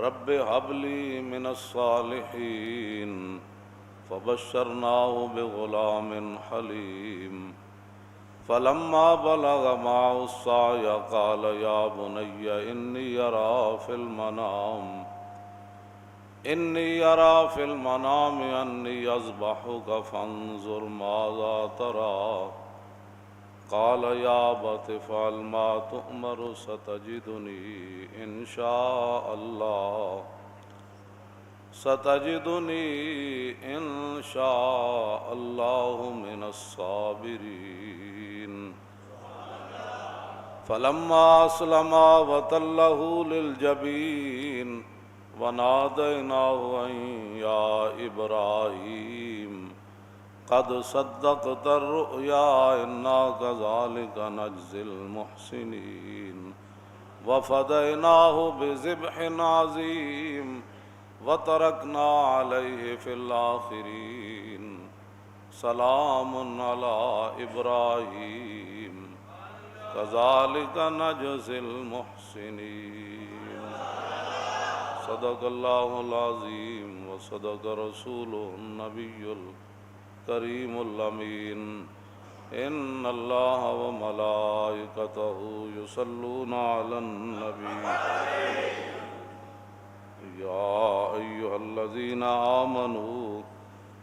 رب هب لي من الصالحين فبشرناه بغلام حليم فلما بلغ معه السعي قال يا بني إني أرى في المنام أني أذبحك فانظر ماذا ترى قال يا أبت افعل ما تؤمر ستجدني إن شاء الله من الصابرين فلما أسلما وتله للجبين وناديناه أن يا إبراهيم قد صدقت الرؤيا إنا كذلك نجزي المحسنين وفديناه بذبح عظيم وتركنا عليه في الآخرين سلام على إبراهيم كذلك نجزي المحسنين صدق الله العظيم وصدق رسوله النبي الكريم الأمين إن الله وملائكته يصلون على النبي يا أيها الذين آمنوا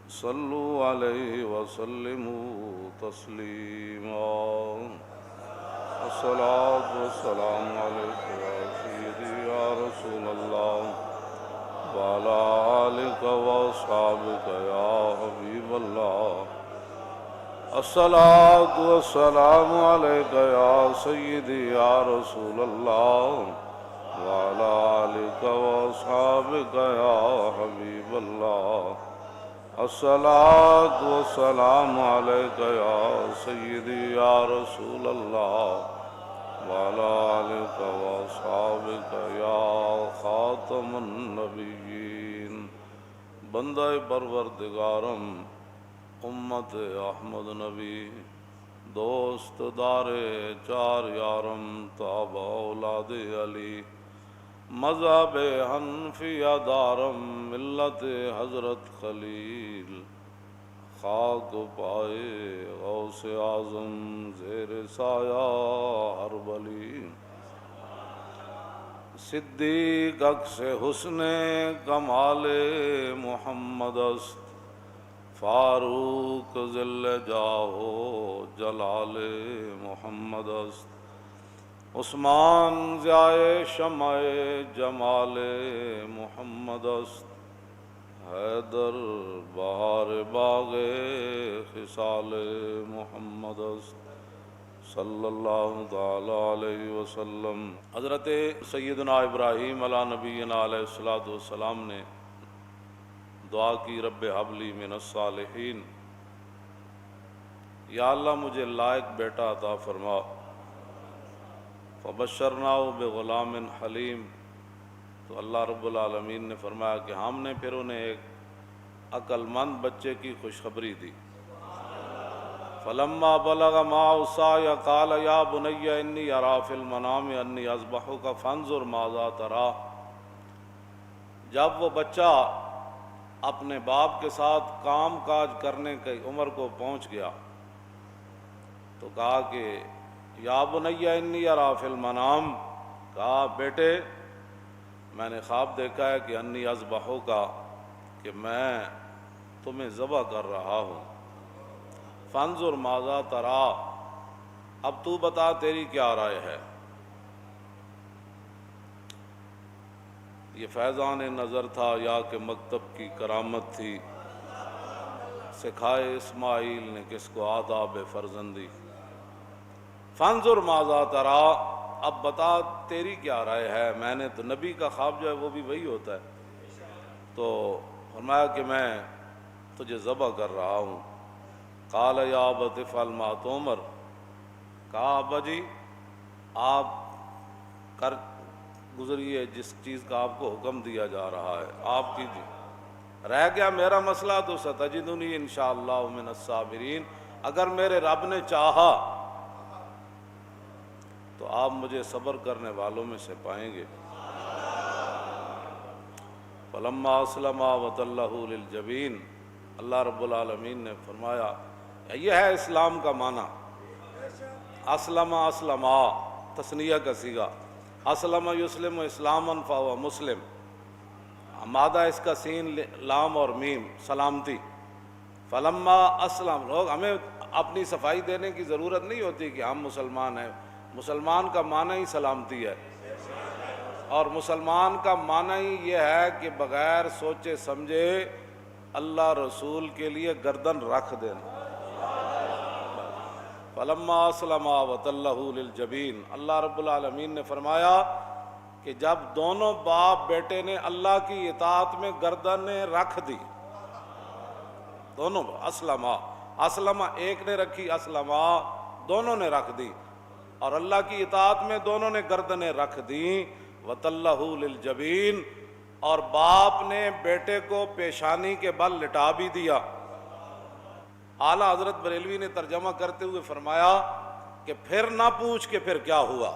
صلوا عليه وسلموا تسليما الصلاة والسلام عليك يا سيدي يا رسول الله وعلى آلك وأصحابك يا حبيب الله الصلاة والسلام عليك يا سيدي يا رسول الله وعلى آلك وأصحابك يا حبيب الله الصلاة والسلام عليك يا سيدي يا رسول الله وعلى آلك وأصحابك يا خاتم النبيين بندہ پروردگارم امت احمد نبی دوست دار چار یارم تابع اولاد علی مذہب حنفیہ دارم ملت حضرت خلیل خاک پائے غوث اعظم زیر سایہ ہر ولی صدیق عکس حسن کمال محمد است فاروق ذل جاہو جلال محمد است عثمان ضیائے شمع جمال محمد است حیدر بہار باغ خصال محمد است صلی اللہ تعالی علیہ وسلم۔ حضرت سیدنا ابراہیم علیہ نبینا علیہ السلام نے دعا کی رب ہب لی من الصالحین، یا اللہ مجھے لائق بیٹا عطا فرما۔ فبشرناہ بغلام حلیم، تو اللہ رب العالمین نے فرمایا کہ ہم نے پھر انہیں ایک عقل مند بچے کی خوشخبری دی۔ فلما بلغ معه السعی قال یا بنی انی اری فی المنام انی اذبحک فانظر ماذا تری، جب وہ بچہ اپنے باپ کے ساتھ کام کاج کرنے کی عمر کو پہنچ گیا تو کہا کہ یا بنی انی اری فی المنام، کہا بیٹے میں نے خواب دیکھا ہے کہ انی اذبحک، کہ میں تمہیں ذبح کر رہا ہوں۔ فانظر ماذا تری، اب تو بتا تیری کیا رائے ہے۔ یہ فیضان نظر تھا یا کہ مکتب کی کرامت تھی، سکھائے اسماعیل نے کس کو آداب فرزندی۔ فانظر ماذا تری، اب بتا تیری کیا رائے ہے۔ میں نے تو نبی کا خواب جو ہے وہ بھی وہی ہوتا ہے، تو فرمایا کہ میں تجھے ذبح کر رہا ہوں۔ قال یا ابت افعل ما تؤمر، کہا ابا جی آپ کر گزریے جس چیز کا آپ کو حکم دیا جا رہا ہے، آپ کیجیے۔ رہ گیا میرا مسئلہ تو ستجدنی انشاءاللہ من الصابرین، اگر میرے رب نے چاہا تو آپ مجھے صبر کرنے والوں میں سے پائیں گے۔ فلما اسلما وتلہ للجبین، اللہ رب العالمین نے فرمایا یہ ہے اسلام کا معنی۔ اسلم اسلما تثنیہ کا صیغہ، اسلم یسلم اسلاما فہو مسلم، مادہ اس کا سین لام اور میم سلامتی۔ فلما اسلم، لوگ ہمیں اپنی صفائی دینے کی ضرورت نہیں ہوتی کہ ہم مسلمان ہیں، مسلمان کا معنی ہی سلامتی ہے، اور مسلمان کا معنی ہی یہ ہے کہ بغیر سوچے سمجھے اللہ رسول کے لیے گردن رکھ دینا۔ فلما اسلما وتلہ للجبین، اللہ رب العالمین نے فرمایا کہ جب دونوں باپ بیٹے نے اللہ کی اطاعت میں گردنیں رکھ دی، دونوں اسلما، اسلما ایک نے رکھی، اسلما دونوں نے رکھ دی، اور اللہ کی اطاعت میں دونوں نے گردنیں رکھ دیں، وتلہ للجبین، اور باپ نے بیٹے کو پیشانی کے بل لٹا بھی دیا۔ اعلیٰ حضرت بریلوی نے ترجمہ کرتے ہوئے فرمایا کہ پھر نہ پوچھ کے پھر کیا ہوا،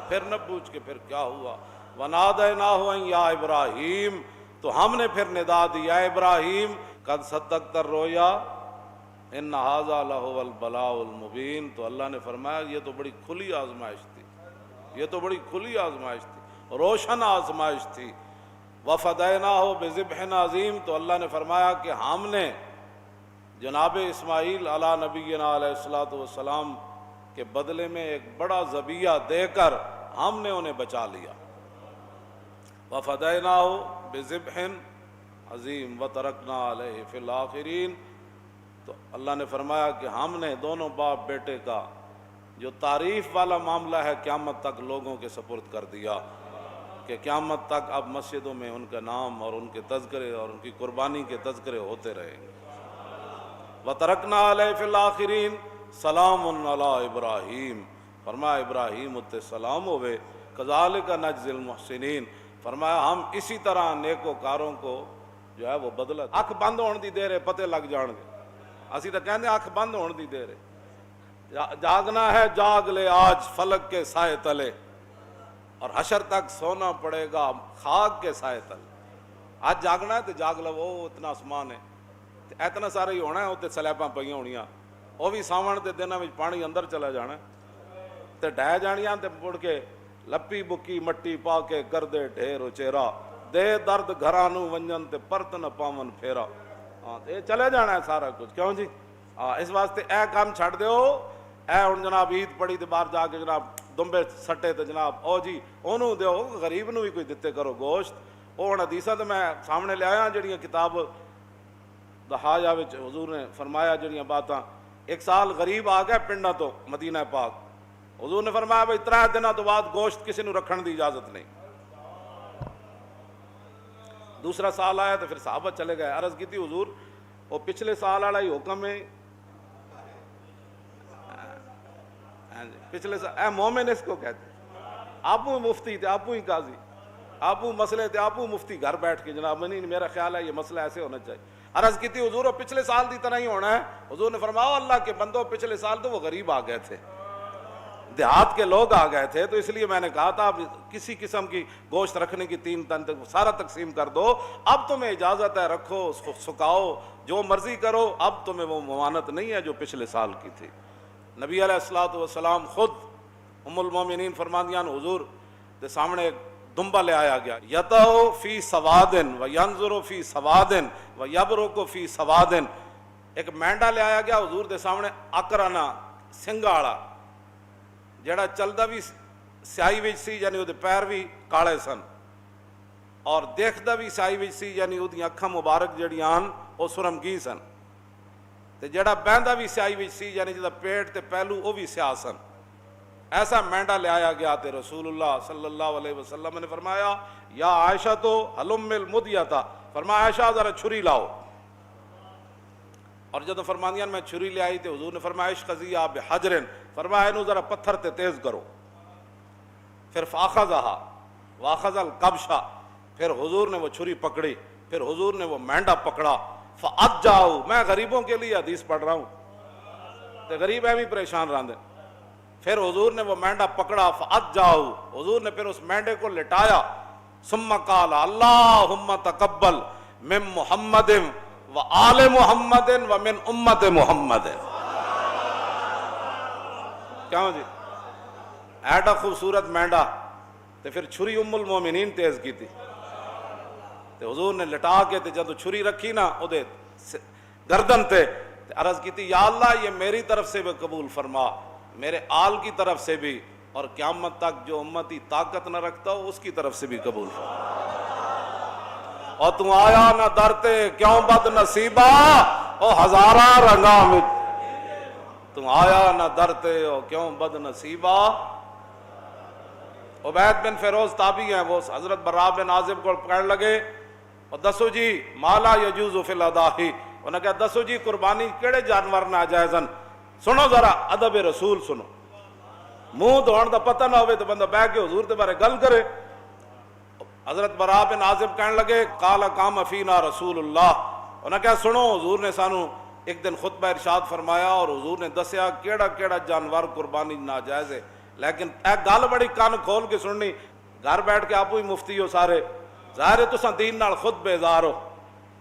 پھر نہ پوچھ کے پھر کیا ہوا۔ وَنَادَيْنَاهُ أَن يَا إِبْرَاهِيمُ، تو ہم نے پھر ندا دیا ابراہیم، قد صدقت الرؤیا ان هذا لهو البلاء المبین۔ تو اللہ نے فرمایا یہ تو بڑی کھلی آزمائش تھی، یہ تو بڑی کھلی آزمائش تھی، روشن آزمائش تھی۔ وَفَدَيْنَاهُ بِذِبْحٍ عَظِيمٍ، تو اللہ نے فرمایا کہ ہم نے جناب اسماعیل علیہ نبینا علیہ الصلوۃ والسلام کے بدلے میں ایک بڑا ذبیحہ دے کر ہم نے انہیں بچا لیا۔ وَفَدَيْنَاهُ بِذِبْحٍ عَظِيمٍ وَتَرَكْنَا عَلَيْهِ فِي الْآخِرِينَ، تو اللہ نے فرمایا کہ ہم نے دونوں باپ بیٹے کا جو تعریف والا معاملہ ہے قیامت تک لوگوں کے سپرد کر دیا، کہ قیامت تک اب مسجدوں میں ان کا نام اور ان کے تذکرے اور ان کی قربانی کے تذکرے ہوتے رہیں گے۔ وَتَرَكْنَا عَلَيْهِ فِي الْآخِرِينَ سَلَامٌ عَلَىٰ إِبْرَاهِيمَ، فرمایا ابراہیم اتنے سلام ہوئے، كَذَلِكَ نَجْزِي الْمُحْسِنِينَ، فرمایا ہم اسی طرح نیکوکاروں کو جو ہے وہ بدلہ۔ اکھ بند ہونے دی دیر ہے پتے لگ جان گے، اسی تو کہندے اکھ بند ہونے دی دیر ہے، جاگنا ہے جاگ لے آج فلک کے سائے تلے، اور حشر تک سونا پڑے گا خاک کے سائے تلے۔ آج جاگنا ہے تو جاگ لو، وہ اتنا آسمان ہے، اتنا سارا ہی ہونا ہے، اتنے سلیباں پئیاں ہونیاں، وہ بھی ساون دے دناں وچ پانی اندر چلا جانا تے ڈھہ جانیاں، تے مڑ کے لپی بکی مٹی پا کے کردے ڈھیر اچیرا، دے درد گھراں نوں ونجن تے پرت نہ پاون پھیرا۔ یہ چلے جانا ہے سارا کچھ، کیوں جی؟ اس واسطے اے کام چھڑ دیو، اے ہن جناب عید پڑی تے باہر جا کے جناب دمبے سٹے تے جناب او جی اونوں دیو، غریب نوں بھی کوئی دتے کرو گوشت۔ او ہن حدیثاں تے میں سامنے لے آیا جڑیاں کتاب دہاجہ وچ حضور نے فرمایا جڑیاں باتاں۔ ایک سال غریب آ گیا پنڈاں تو مدینہ پاک، حضور نے فرمایا بھائی 3 دنوں تو بعد گوشت کسی نوں رکھن دی اجازت نہیں۔ دوسرا سال آیا تو پھر صحابہ چلے گئے، عرض کی تھی حضور وہ پچھلے سال والا ہی حکم ہے، پچھلے سال اے مومن اس کو کہتے ہیں، آپو مفتی تھے، آپو ہی قاضی، آپو مسئلے تھے، آپو مفتی گھر بیٹھ کے جناب نہیں میرا خیال ہے یہ مسئلہ ایسے ہونا چاہیے۔ عرض کی تھی حضور وہ پچھلے سال دی طرح ہی ہونا ہے۔ حضور نے فرمایا اللہ کے بندوں پچھلے سال تو وہ غریب آ گئے تھے، دیہات کے لوگ آ گئے تھے، تو اس لیے میں نے کہا تھا اب کسی قسم کی گوشت رکھنے کی 3 تن تک سارا تقسیم کر دو، اب تمہیں اجازت ہے رکھو، اس کو سکھاؤ، جو مرضی کرو، اب تمہیں وہ ممانت نہیں ہے جو پچھلے سال کی تھی۔ نبی علیہ الصلوۃ والسلام خود ام المومنین فرماندیاں حضور کے سامنے ایک دمبا لے آیا گیا، یتو فی سوادن و ینظر فی سوادن و یبرک فی سوادن، ایک مینڈا لے آیا گیا حضور دے سامنے اکرانا سنگا والا، جڑا چلدا بھی سیاہی وچ سی یعنی وہ پیر بھی کالے سن، اور دیکھدا بھی سیاہی وچ سی یعنی وہ اکھاں مبارک جڑیاں وہ سرمگی سن، تے جڑا بہندا بھی سیاہی وچ سی یعنی جدا پیٹ تے پہلو وہ بھی سیاہ سن۔ ایسا مینڈا لے آیا گیا تے رسول اللہ صلی اللہ علیہ وسلم نے فرمایا یا عائشہ تو حلم المدیتا، فرمایا عائشہ ذرا چھری لاؤ، اور جب فرماندیاں میں چھری لے آئی تے حضور نے فرمایا اشخذیہ بحجرن، فرمایا انہوں ذرا پتھر تے تیز کرو، پھر فاخذہا واخذ القبشہ، پھر حضور نے وہ چھری پکڑی، پھر حضور نے وہ مینڈا پکڑا، فاجاؤ، میں غریبوں کے لیے حدیث پڑھ رہا ہوں تے غریب ایویں پریشان رہندے، پھر حضور نے وہ مینڈا پکڑا، فاجاؤ، حضور نے پھر اس مینڈے کو لٹایا، ثم قال اللہم تقبل من محمد و آل محمد و من امت محمد. کیوں جی ایڈا خوبصورت مینڈا تے پھر چھری ام المومنین تیز کی تھی تے حضور نے لٹا کے تے جدو چھری رکھی نا او دے گردن تے عرض کی تھی یا اللہ یہ میری طرف سے بھی قبول فرما، میرے آل کی طرف سے بھی، اور قیامت تک جو امتی طاقت نہ رکھتا ہو اس کی طرف سے بھی قبول فرما. اور تم آیا نہ درتے کیوں بد نصیبہ او ہزارہ رنگا میں، تم آیا نہ درتے او کیوں بد نصیبہ. عبید بن فیروز تابعی ہیں، وہ حضرت برا بن عازب کو پکڑ لگے اور دسو جی مالا یجوز فی الاداہی، انہوں نے کہا دسو جی قربانی کیڑے جانور ناجائزن. سنو ذرا ادب رسول سنو، منہ دھوڑ دا پتہ نہ ہوئے تو بندہ بیٹھ کے حضور دے بارے گل کرے. حضرت برا بن عازب کہنے لگے قال قام فینا رسول اللہ، انہوں نے کہا سنو حضور نے سانو ایک دن خطبہ ارشاد فرمایا اور حضور نے دسیا کیڑا کیڑا جانور قربانی ناجائز ہے. لیکن اے گل بڑی کان کھول کے سننی، گھر بیٹھ کے آپ ہی مفتی ہو سارے، ظاہر ہے تساں دین نال خود بیزار ہو.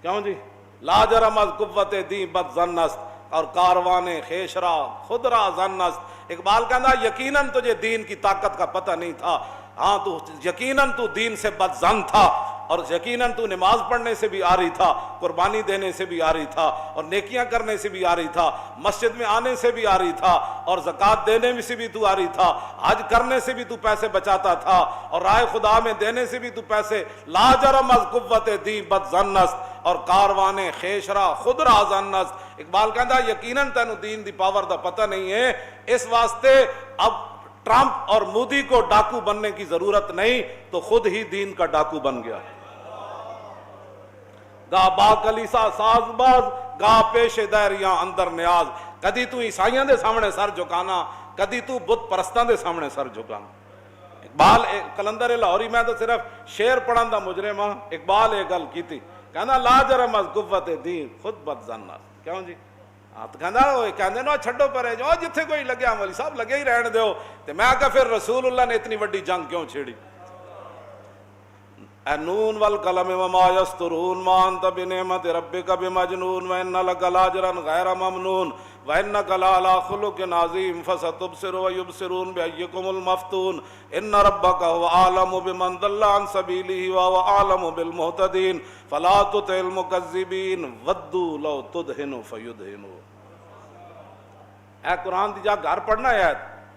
کیوں جی لا جرم از قوت دین بد ظن است اور کاروان خیشرا خود را ظن است. اقبال کہنا یقیناً تجھے دین کی طاقت کا پتہ نہیں تھا، ہاں تو یقیناً تو دین سے بد ظن تھا، اور یقیناً تو نماز پڑھنے سے بھی آ رہی تھا، قربانی دینے سے بھی آ رہی تھا، اور نیکیاں کرنے سے بھی آ رہی تھا، مسجد میں آنے سے بھی آ رہی تھا، اور زکوٰۃ دینے میں سے بھی تو آ رہی تھا، حج کرنے سے بھی تو پیسے بچاتا تھا، اور رائے خدا میں دینے سے بھی تو پیسے. لا جرم از قوت دین بد ظن است اور کاروان خیشرا خود را ظن است. اقبال کہتا یقیناً تینوں دین دی پاور دا پتہ نہیں ہے، اس واسطے اب ٹرمپ اور مودی کو ڈاکو بننے کی ضرورت نہیں، تو خود ہی دین کا ڈاکو بن گیا. گا با کلیسا ساز باز گا پیش دائریاں اندر نیاز. کدی تو عیسائیاں دے سامنے سر جھکانا، کدی تو بت پرستاں دے سامنے سر جھکانا. اقبال کلندر لاہوری میں تو صرف شعر پڑھن دا مجرم ہاں. اقبال ایک گل کی تھی، کہنا لا جرم از قوت دین خود بد ظن. کیوں جی تو کہندے نا چھڈو پرے جو جتھے کوئی لگیا مولی صاحب لگے ہی رہن دیو. تے میں کہا پھر رسول اللہ نے اتنی وڈی جنگ کیوں چھیڑی؟ اے نون والقلم وما یسطرون ما انت بنعمت ربک بمجنون وان لک لاجرا غیر ممنون وانک لعلی خلق عظیم فستبصر ویبصرون بایکم المفتون ان ربک هو اعلم بمن ضل عن سبیلہ وهو اعلم بالمہتدین فلا تطع المکذبین ودوا لو تدہن فیدہنون. اے قرآن دی جا گھر پڑھنا ہے.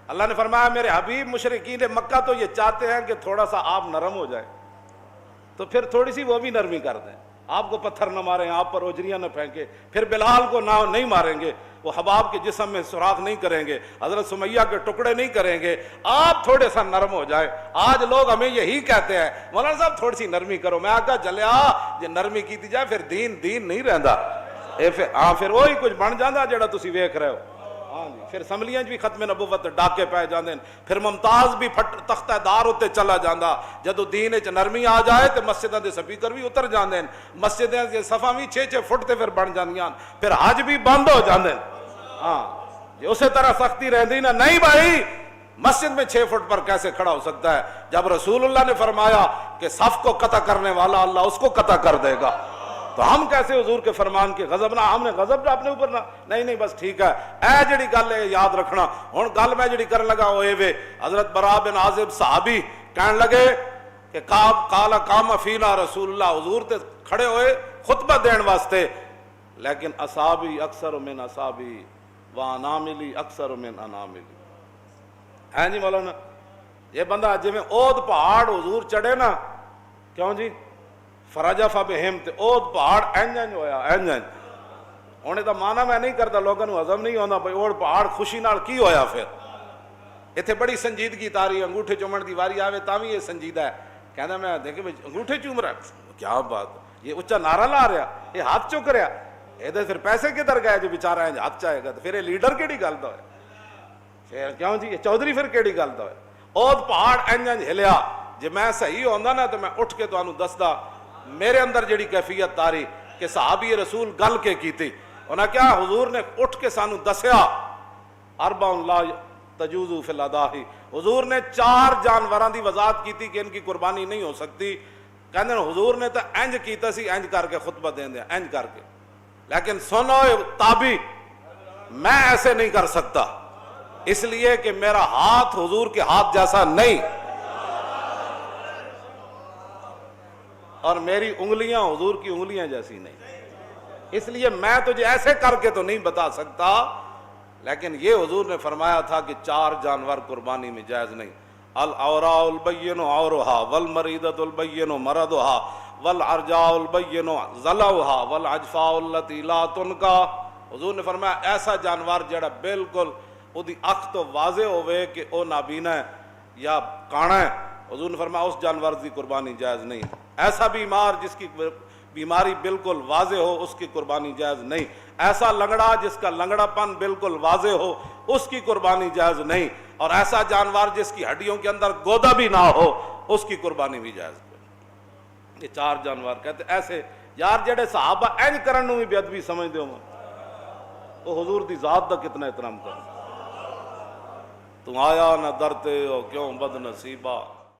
اللہ نے فرمایا میرے حبیب مشرکین مکہ تو یہ چاہتے ہیں کہ تھوڑا سا آپ نرم ہو جائے، تو پھر تھوڑی سی وہ بھی نرمی کر دیں. آپ کو پتھر نہ ماریں، آپ پر اوجریاں نہ پھینکیں، پھر بلال کو نہیں ماریں گے، وہ حباب کے جسم میں سوراخ نہیں کریں گے، حضرت سمیہ کے ٹکڑے نہیں کریں گے. آپ تھوڑے سا نرم ہو جائیں. آج لوگ ہمیں یہی کہتے ہیں مولانا صاحب تھوڑی سی نرمی کرو. میں آگا جلیا جی نرمی کی جائے پھر دین نہیں رہندا. ہاں پھر وہی کچھ بن جانا جڑا تسی ویکھ رہے ہو. ہاں جی پھر اسمبلیاں بھی ختم نبوت ڈاکے پائے جاندے، پھر ممتاز بھی تختہ دار ہوتے چلا جاندا. جدو دین وچ نرمی آ جائے تے مسجداں دے سپیکر بھی اتر جاندے، مسجداں دے صفاں بھی 6-6 فٹ تے پھر بن جاندیاں، پھر حج بھی بند ہو جاندے. ہاں جی اسی طرح سختی رہندی نا. نہیں بھائی مسجد میں 6 فٹ پر کیسے کھڑا ہو سکتا ہے جب رسول اللہ نے فرمایا کہ صف کو قطع کرنے والا اللہ اس کو قطع کر دے گا. تو ہم کیسے حضور کے فرمان کے غضب نہ، ہم نے غضب اپنے اوپر نہ. نہیں بس ٹھیک ہے. اے جڑی گل ہے یاد رکھنا. ہن گل میں جڑی کرن لگا ہوئے وے حضرت برا بن عازب صحابی کہن لگے کہ قال قام فینا رسول اللہ، حضور تے کھڑے ہوئے خطبہ دین واسطے، لیکن اصحابی اکثر من اصحابی واناملی اکثر من اناملی. ہے جی مولانا یہ بندہ جی میں اود پہاڑ حضور چڑھے نا، کیوں جی فرجف بہم تے اود پہاڑ اینج ہویا اینج. ہونے دا مانا میں نہیں کرتا، لوگوں کو ہضم نہیں ہوتا بھائی اود پہاڑ خوشی نال کی ہویا. پھر اتنے بڑی سنجیدگی تاری، انگوٹھے چومن دی واری آوے تاں بھی یہ سنجیدہ ہے. کہنا میں دیکھے انگوٹھے چوم رہا، کیا بات، یہ اچھا نعرہ لا رہا، یہ ہاتھ چک رہا، یہ پھر پیسے کدھر گئے جو بیچارہ ہے ہاتھ چاہے گا. تو پھر یہ لیڈر کیڑی گل دا ہے پھر؟ کیوں جی یہ چودھری پھر کیڑی گل دا ہے؟ اود پہاڑ اینج ہلیا. جی میں صحیح ہوندا نا تو میں اٹھ کے تانوں دسدا میرے اندر جڑی کیفیت تاری کہ صحابی رسول گل کے کیتی. انہاں کیا حضور نے اٹھ کے سانو دسیا 4 لا تجوز فی الاضاحی، حضور نے 4 جانوراں دی وضاحت کی تھی کہ ان کی قربانی نہیں ہو سکتی. کہندے حضور نے تو انج کیتا سی، انج کر کے خطبہ دین دیا، انج کر کے. لیکن سنو تابی، میں ایسے نہیں کر سکتا، اس لیے کہ میرا ہاتھ حضور کے ہاتھ جیسا نہیں، اور میری انگلیاں حضور کی انگلیاں جیسی نہیں، اس لیے میں تجھے ایسے کر کے تو نہیں بتا سکتا. لیکن یہ حضور نے فرمایا تھا کہ 4 جانور قربانی میں جائز نہیں. العوراء البین عورها والمریضۃ البین مرضها والعرجاء البین ضلعها والعجفاء التي لا تنکا. حضور نے فرمایا ایسا جانور جڑا بالکل اودی اکھ تو واضح ہوئے کہ او نابینا ہے یا کانا ہے، حضور نے فرمایا اس جانور کی قربانی جائز نہیں. ایسا بیمار جس کی بیماری بالکل واضح ہو اس کی قربانی جائز نہیں. ایسا لنگڑا جس کا لنگڑا پن بالکل واضح ہو اس کی قربانی جائز نہیں. اور ایسا جانور جس کی ہڈیوں کے اندر گودا بھی نہ ہو اس کی قربانی بھی جائز نہیں. یہ 4 جانور کہتے ایسے یار جڑے صحابہ این کرن نو بھی بے ادبی سمجھتے ہو، وہ حضور دی ذات دا کتنا احترام کر. تم آیا نہ درتے ہو کیوں بد نصیبہ.